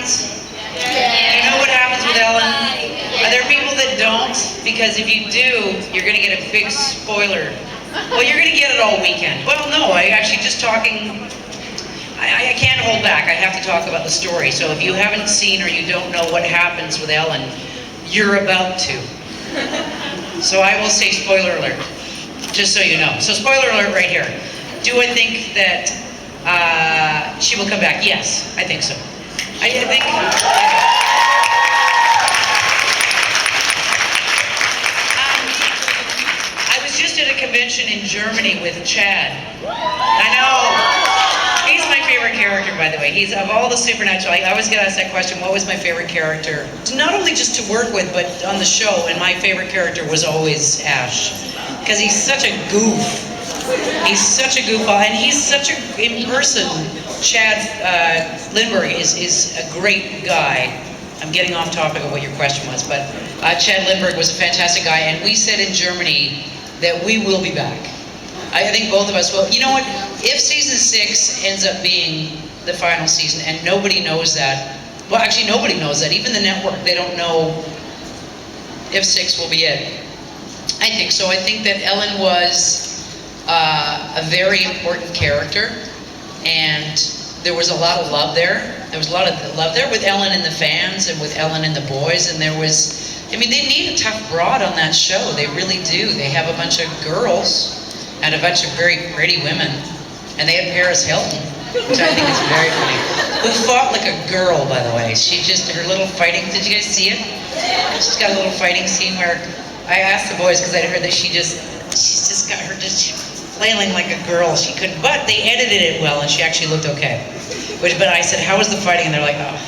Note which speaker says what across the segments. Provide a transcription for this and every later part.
Speaker 1: happens? You know what happens with Ellen? Are there people that don't? Because if you do, you're going to get a big spoiler. Well, you're going to get it all weekend. Well, no, I actually just talking, I can't hold back. I have to talk about the story. So if you haven't seen or you don't know what happens with Ellen, you're about to. So I will say spoiler alert, just so you know. So spoiler alert right here. Do I think that she will come back? Yes, I think so. I think. I was just at a convention in Germany with Chad. I know. He's my favorite character, by the way. He's, of all the Supernatural, I always get asked that question, what was my favorite character? Not only just to work with, but on the show, and my favorite character was always Ash. Because he's such a goof. He's such a goofball, and he's such a, in person, Chad Lindbergh is a great guy. I'm getting off topic of what your question was, but Chad Lindbergh was a fantastic guy, and we said in Germany that we will be back. I think both of us will. You know what? If season 6 ends up being the final season, and nobody knows that, well, actually nobody knows that, even the network, they don't know if 6 will be it. I think so. I think that Ellen was a very important character, and there was a lot of love there. There was a lot of love there with Ellen and the fans, and with Ellen and the boys, and there was, I mean, they need a tough broad on that show. They really do. They have a bunch of girls and a bunch of very pretty women, and they had Paris Hilton, which I think is very funny, who fought like a girl, by the way. She just, her little fighting, did you guys see it? She's got a little fighting scene where I asked the boys, because I heard that she's just got her just flailing like a girl. She couldn't, but they edited it well, and she actually looked okay. But I said, how was the fighting? And they're like, oh.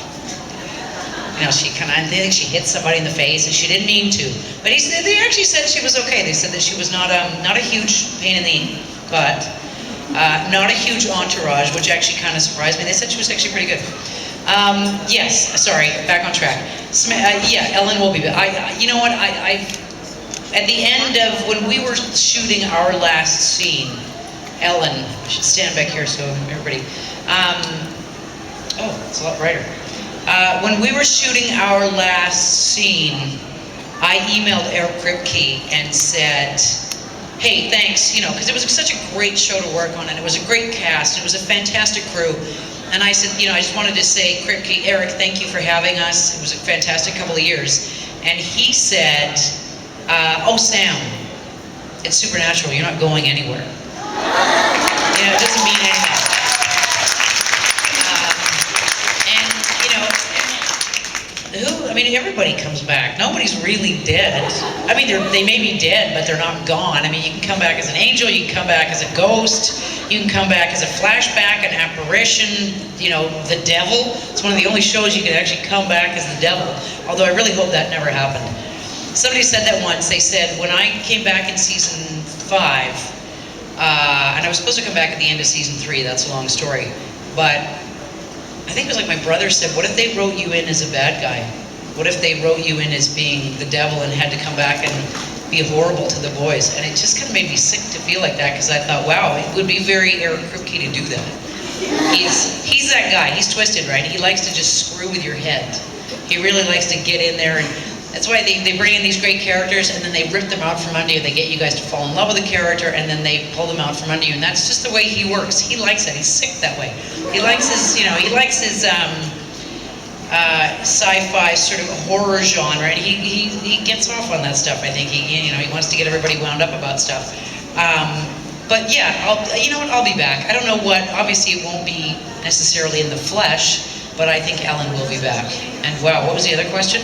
Speaker 1: You know, she kind of, I think she hit somebody in the face, and she didn't mean to. But they actually said she was okay. They said that she was not a huge pain in the butt, not a huge entourage, which actually kind of surprised me. They said she was actually pretty good. Yes, sorry, back on track. Yeah, Ellen will be back. You know what? At the end of, when we were shooting our last scene, Ellen, I should stand back here so everybody, oh, it's a lot brighter. When we were shooting our last scene, I emailed Eric Kripke and said, hey, thanks, you know, because it was such a great show to work on, and it was a great cast, and it was a fantastic crew. And I said, you know, I just wanted to say, Kripke, Eric, thank you for having us. It was a fantastic couple of years. And he said, oh, Sam, it's Supernatural, you're not going anywhere. You know, it doesn't mean anything. I mean, everybody comes back. Nobody's really dead. I mean, they may be dead, but they're not gone. I mean, you can come back as an angel, you can come back as a ghost, you can come back as a flashback, an apparition, you know, the devil. It's one of the only shows you can actually come back as the devil, although I really hope that never happened. Somebody said that once. They said, when I came back in season 5, and I was supposed to come back at the end of season 3, that's a long story, but I think it was like my brother said, what if they wrote you in as a bad guy? What if they wrote you in as being the devil and had to come back and be horrible to the boys? And it just kind of made me sick to feel like that, because I thought, wow, it would be very Eric Kripke to do that. He's that guy. He's twisted, right? He likes to just screw with your head. He really likes to get in there, and that's why they bring in these great characters, and then they rip them out from under you. They get you guys to fall in love with the character, and then they pull them out from under you. And that's just the way he works. He likes it. He's sick that way. He likes his, you know, he likes his sci-fi sort of horror genre, and he gets off on that stuff. I think he wants to get everybody wound up about stuff. But yeah, you know what? I'll be back. I don't know what. Obviously, it won't be necessarily in the flesh, but I think Ellen will be back. And wow, what was the other question?